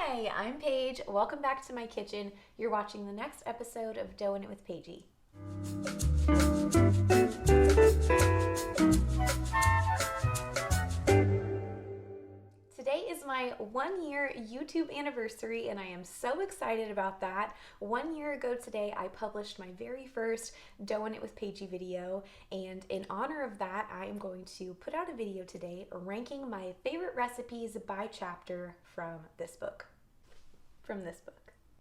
Hi, I'm Paige. Welcome back to my kitchen. You're watching the next episode of Doughing It with Paigey. Today is my 1-year YouTube anniversary and I am so excited about that. 1 year ago today, I published my very first Doughing It with Paigey video, and in honor of that, I am going to put out a video today ranking my favorite recipes by chapter from this book.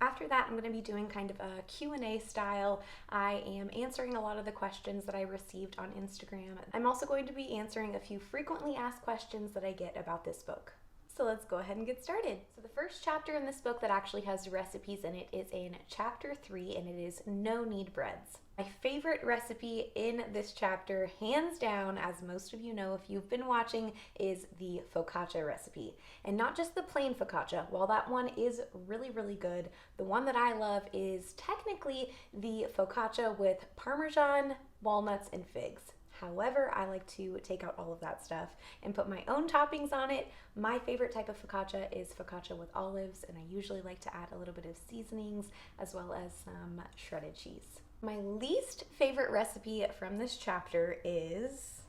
After that, I'm going to be doing kind of a Q&A style. I am answering a lot of the questions that I received on Instagram. I'm also going to be answering a few frequently asked questions that I get about this book. So let's go ahead and get started. So the first chapter in this book that actually has recipes in it is in chapter 3, and it is no knead breads. My favorite recipe in this chapter, hands down, as most of you know if you've been watching, is the focaccia recipe. And not just the plain focaccia. While that one is really, really good, the one that I love is technically the focaccia with Parmesan, walnuts, and figs. However, I like to take out all of that stuff and put my own toppings on it. My favorite type of focaccia is focaccia with olives, and I usually like to add a little bit of seasonings as well as some shredded cheese. My least favorite recipe from this chapter is,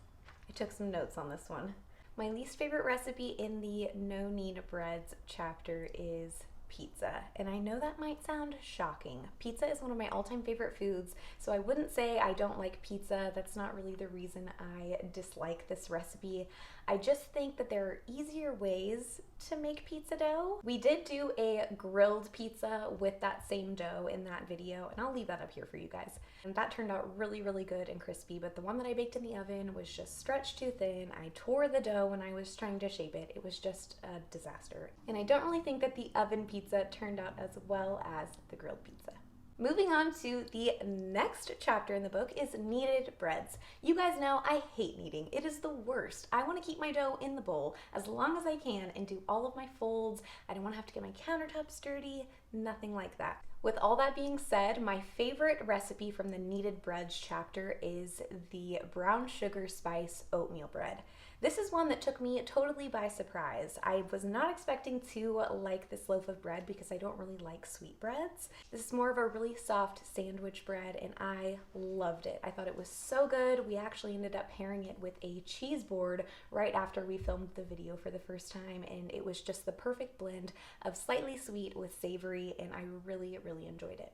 I took some notes on this one. My least favorite recipe in the no knead breads chapter is pizza, and I know that might sound shocking. Pizza is one of my all-time favorite foods, so I wouldn't say I don't like pizza. That's not really the reason I dislike this recipe. I just think that there are easier ways to make pizza dough. We did do a grilled pizza with that same dough in that video, and I'll leave that up here for you guys. And that turned out really, really good and crispy, but the one that I baked in the oven was just stretched too thin. I tore the dough when I was trying to shape it. It was just a disaster. And I don't really think that the oven pizza turned out as well as the grilled pizza. Moving on to the next chapter in the book is kneaded breads. You guys know I hate kneading. It is the worst. I want to keep my dough in the bowl as long as I can and do all of my folds. I don't want to have to get my countertops dirty, nothing like that. With all that being said, my favorite recipe from the kneaded breads chapter is the brown sugar spice oatmeal bread. This is one that took me totally by surprise. I was not expecting to like this loaf of bread because I don't really like sweet breads. This is more of a really soft sandwich bread, and I loved it. I thought it was so good. We actually ended up pairing it with a cheese board right after we filmed the video for the first time, and it was just the perfect blend of slightly sweet with savory, and I really, really enjoyed it.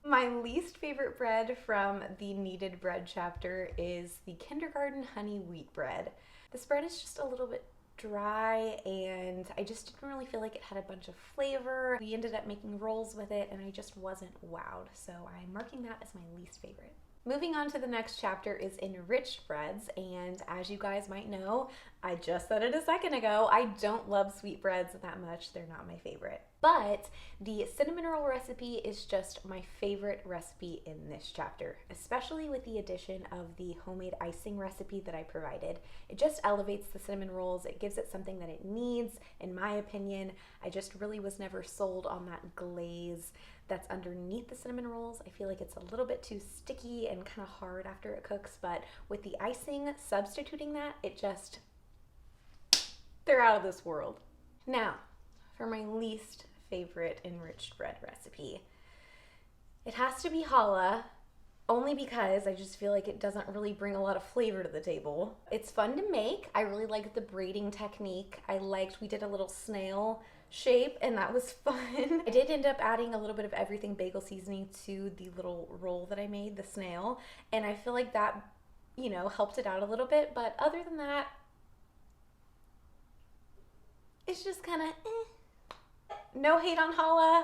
My least favorite bread from the kneaded bread chapter is the kindergarten honey wheat bread. This bread is just a little bit dry, and I just didn't really feel like it had a bunch of flavor. We ended up making rolls with it, and I just wasn't wowed, so I'm marking that as my least favorite. Moving on to the next chapter is enriched breads, and as you guys might know, I just said it a second ago, I don't love sweet breads that much. They're not my favorite. But the cinnamon roll recipe is just my favorite recipe in this chapter, especially with the addition of the homemade icing recipe that I provided. It just elevates the cinnamon rolls. It gives it something that it needs, in my opinion. I just really was never sold on that glaze that's underneath the cinnamon rolls. I feel like it's a little bit too sticky and kind of hard after it cooks, but with the icing substituting that, it just, they're out of this world. Now, for my least favorite enriched bread recipe. It has to be challah, only because I just feel like it doesn't really bring a lot of flavor to the table. It's fun to make. I really like the braiding technique. We did a little snail shape, and that was fun. I did end up adding a little bit of everything bagel seasoning to the little roll that I made, the snail, and I feel like that, helped it out a little bit, but other than that, it's just kind of No hate on challah.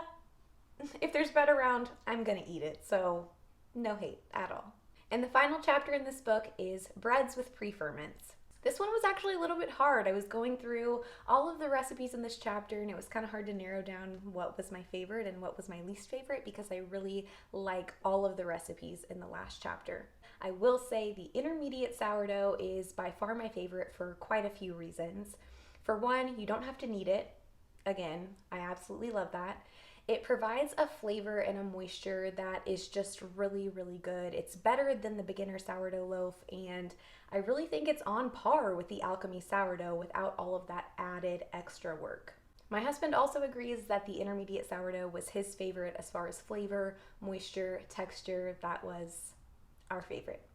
If there's bread around, I'm gonna eat it, so no hate at all. And the final chapter in this book is breads with pre-ferments. This one was actually a little bit hard. I was going through all of the recipes in this chapter, and it was kind of hard to narrow down what was my favorite and what was my least favorite because I really like all of the recipes in the last chapter. I will say the intermediate sourdough is by far my favorite for quite a few reasons. For one, you don't have to knead it. Again, I absolutely love that. It provides a flavor and a moisture that is just really, really good. It's better than the beginner sourdough loaf, and I really think it's on par with the Alchemy sourdough without all of that added extra work. My husband also agrees that the intermediate sourdough was his favorite as far as flavor, moisture, texture. That was our favorite.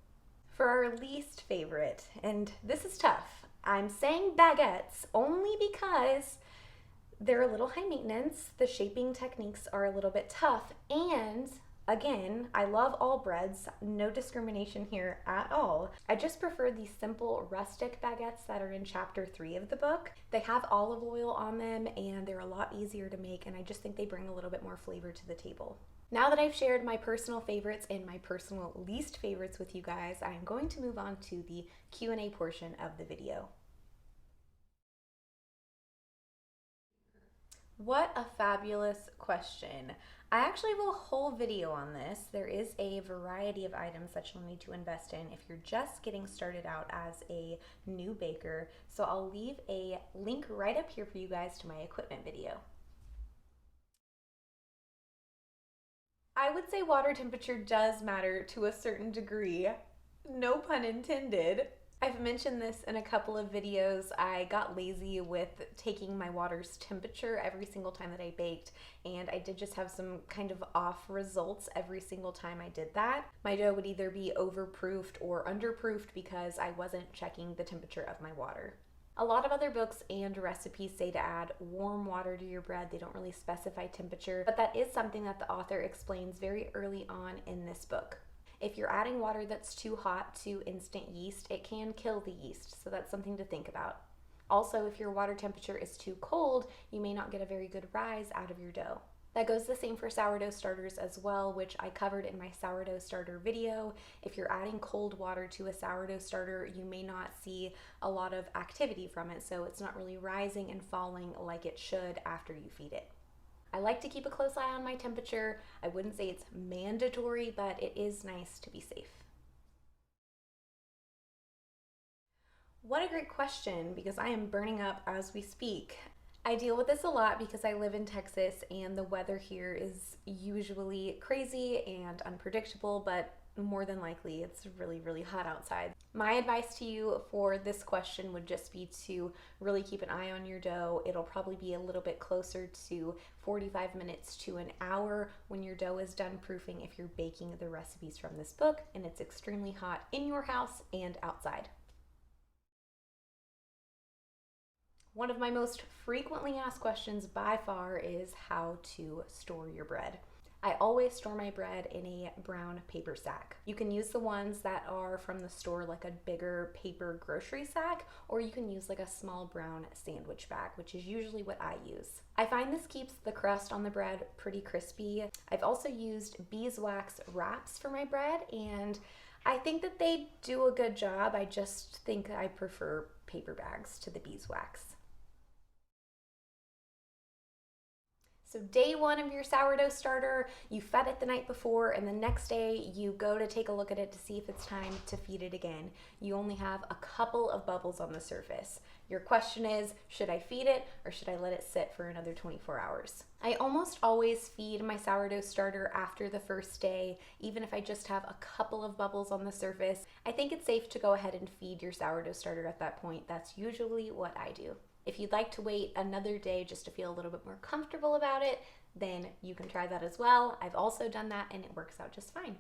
For our least favorite, and this is tough, I'm saying baguettes only because they're a little high maintenance, the shaping techniques are a little bit tough, and again, I love all breads, no discrimination here at all. I just prefer the simple rustic baguettes that are in chapter 3 of the book. They have olive oil on them and they're a lot easier to make, and I just think they bring a little bit more flavor to the table. Now that I've shared my personal favorites and my personal least favorites with you guys, I'm going to move on to the Q&A portion of the video. What a fabulous question. I actually have a whole video on this. There is a variety of items that you'll need to invest in if you're just getting started out as a new baker. So I'll leave a link right up here for you guys to my equipment video. I would say water temperature does matter to a certain degree. No pun intended. I've mentioned this in a couple of videos. I got lazy with taking my water's temperature every single time that I baked, and I did just have some kind of off results every single time I did that. My dough would either be overproofed or underproofed because I wasn't checking the temperature of my water. A lot of other books and recipes say to add warm water to your bread. They don't really specify temperature, but that is something that the author explains very early on in this book. If you're adding water that's too hot to instant yeast, it can kill the yeast, so that's something to think about. Also, if your water temperature is too cold, you may not get a very good rise out of your dough. That goes the same for sourdough starters as well, which I covered in my sourdough starter video. If you're adding cold water to a sourdough starter, you may not see a lot of activity from it, so it's not really rising and falling like it should after you feed it. I like to keep a close eye on my temperature. I wouldn't say it's mandatory, but it is nice to be safe. What a great question, because I am burning up as we speak. I deal with this a lot because I live in Texas and the weather here is usually crazy and unpredictable, but more than likely it's really, really hot outside. My advice to you for this question would just be to really keep an eye on your dough. It'll probably be a little bit closer to 45 minutes to an hour when your dough is done proofing if you're baking the recipes from this book and it's extremely hot in your house and outside. One of my most frequently asked questions by far is how to store your bread. I always store my bread in a brown paper sack. You can use the ones that are from the store, like a bigger paper grocery sack, or you can use like a small brown sandwich bag, which is usually what I use. I find this keeps the crust on the bread pretty crispy. I've also used beeswax wraps for my bread, and I think that they do a good job. I just think I prefer paper bags to the beeswax. So day 1 of your sourdough starter, you fed it the night before, and the next day you go to take a look at it to see if it's time to feed it again. You only have a couple of bubbles on the surface. Your question is, should I feed it or should I let it sit for another 24 hours? I almost always feed my sourdough starter after the first day, even if I just have a couple of bubbles on the surface. I think it's safe to go ahead and feed your sourdough starter at that point. That's usually what I do. If you'd like to wait another day just to feel a little bit more comfortable about it, then you can try that as well. I've also done that and it works out just fine.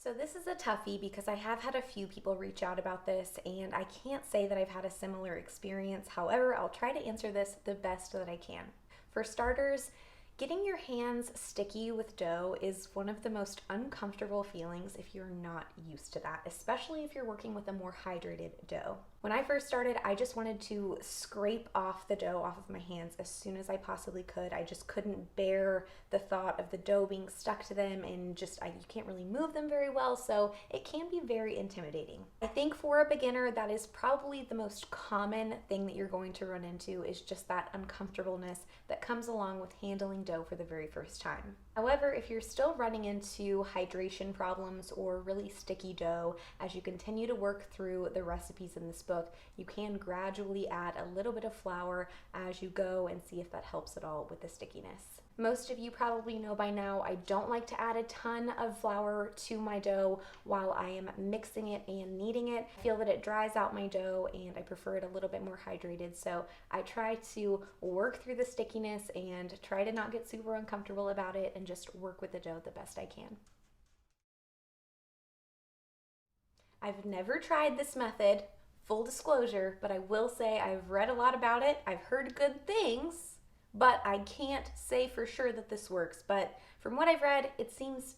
So this is a toughie because I have had a few people reach out about this and I can't say that I've had a similar experience. However, I'll try to answer this the best that I can. For starters, getting your hands sticky with dough is one of the most uncomfortable feelings if you're not used to that, especially if you're working with a more hydrated dough. When I first started, I just wanted to scrape off the dough off of my hands as soon as I possibly could. I just couldn't bear the thought of the dough being stuck to them, and you can't really move them very well, so it can be very intimidating. I think for a beginner, that is probably the most common thing that you're going to run into, is just that uncomfortableness that comes along with handling dough for the very first time. However, if you're still running into hydration problems or really sticky dough, as you continue to work through the recipes in this book, you can gradually add a little bit of flour as you go and see if that helps at all with the stickiness. Most of you probably know by now I don't like to add a ton of flour to my dough while I am mixing it and kneading it. I feel that it dries out my dough and I prefer it a little bit more hydrated. So I try to work through the stickiness and try to not get super uncomfortable about it and just work with the dough the best I can. I've never tried this method, full disclosure, but I will say I've read a lot about it. I've heard good things, but I can't say for sure that this works. But from what I've read, it seems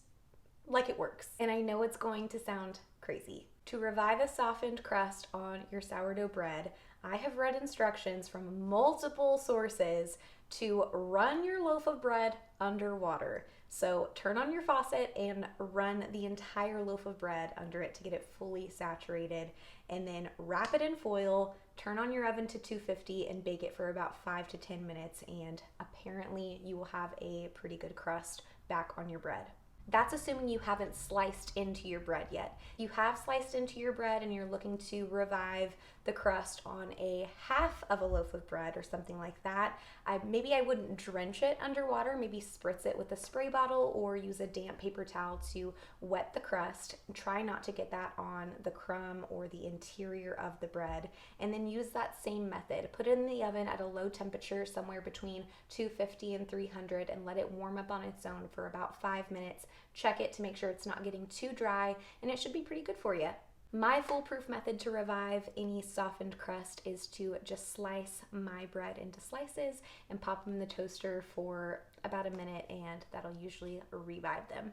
like it works. And I know it's going to sound crazy. To revive a softened crust on your sourdough bread, I have read instructions from multiple sources to run your loaf of bread under water. So turn on your faucet and run the entire loaf of bread under it to get it fully saturated, and then wrap it in foil, turn on your oven to 250 and bake it for about 5 to 10 minutes, and apparently you will have a pretty good crust back on your bread. That's assuming you haven't sliced into your bread yet. If you have sliced into your bread and you're looking to revive the crust on a half of a loaf of bread or something like that, maybe I wouldn't drench it underwater, maybe spritz it with a spray bottle or use a damp paper towel to wet the crust. Try not to get that on the crumb or the interior of the bread, and then use that same method. Put it in the oven at a low temperature, somewhere between 250 and 300, and let it warm up on its own for about 5 minutes. Check it to make sure it's not getting too dry, and it should be pretty good for you. My foolproof method to revive any softened crust is to just slice my bread into slices and pop them in the toaster for about a minute, and that'll usually revive them.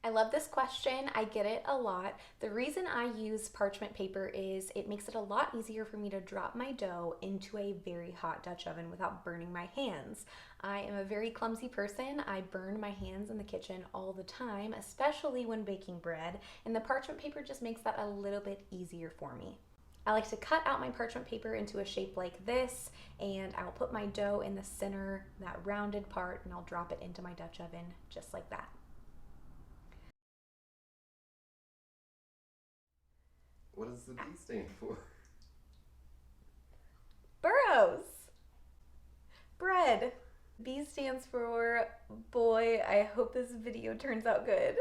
I love this question. I get it a lot. The reason I use parchment paper is it makes it a lot easier for me to drop my dough into a very hot Dutch oven without burning my hands. I am a very clumsy person. I burn my hands in the kitchen all the time, especially when baking bread, and the parchment paper just makes that a little bit easier for me. I like to cut out my parchment paper into a shape like this, and I'll put my dough in the center, that rounded part, and I'll drop it into my Dutch oven just like that. What does the B stand for? Burrows. Bread. B stands for boy. I hope this video turns out good.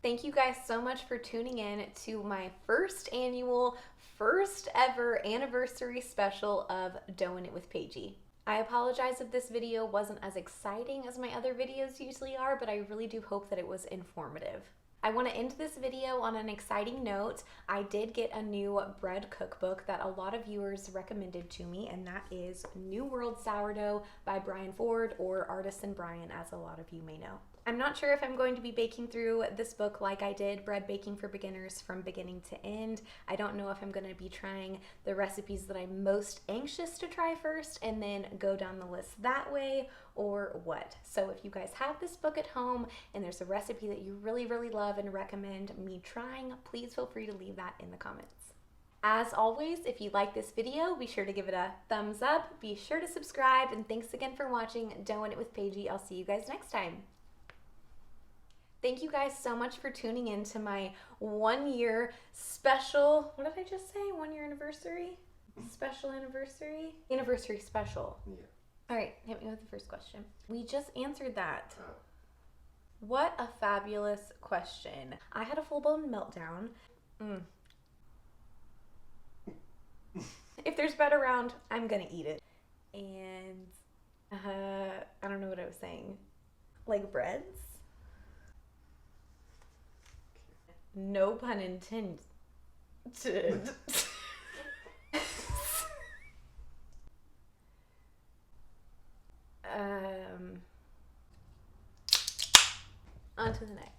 Thank you guys so much for tuning in to my first annual, first ever anniversary special of Doughing It with Paigey. I apologize if this video wasn't as exciting as my other videos usually are, but I really do hope that it was informative. I want to end this video on an exciting note. I did get a new bread cookbook that a lot of viewers recommended to me, and that is New World Sourdough by Brian Ford, or Artisan Brian, as a lot of you may know. I'm not sure if I'm going to be baking through this book like I did Bread Baking for Beginners from beginning to end. I don't know if I'm going to be trying the recipes that I'm most anxious to try first and then go down the list that way, or what. So if you guys have this book at home and there's a recipe that you really, really love and recommend me trying, please feel free to leave that in the comments. As always, if you like this video, be sure to give it a thumbs up, be sure to subscribe, and thanks again for watching Doughing It with Paigey. I'll see you guys next time. Thank you guys so much for tuning in to my 1 year special, what did I just say? 1 year anniversary? Special anniversary? Anniversary special. Yeah. All right, hit me with the first question. We just answered that. What a fabulous question. I had a full-blown meltdown. If there's bread around, I'm gonna eat it. And, I don't know what I was saying. Like breads? No pun intended. On to the next.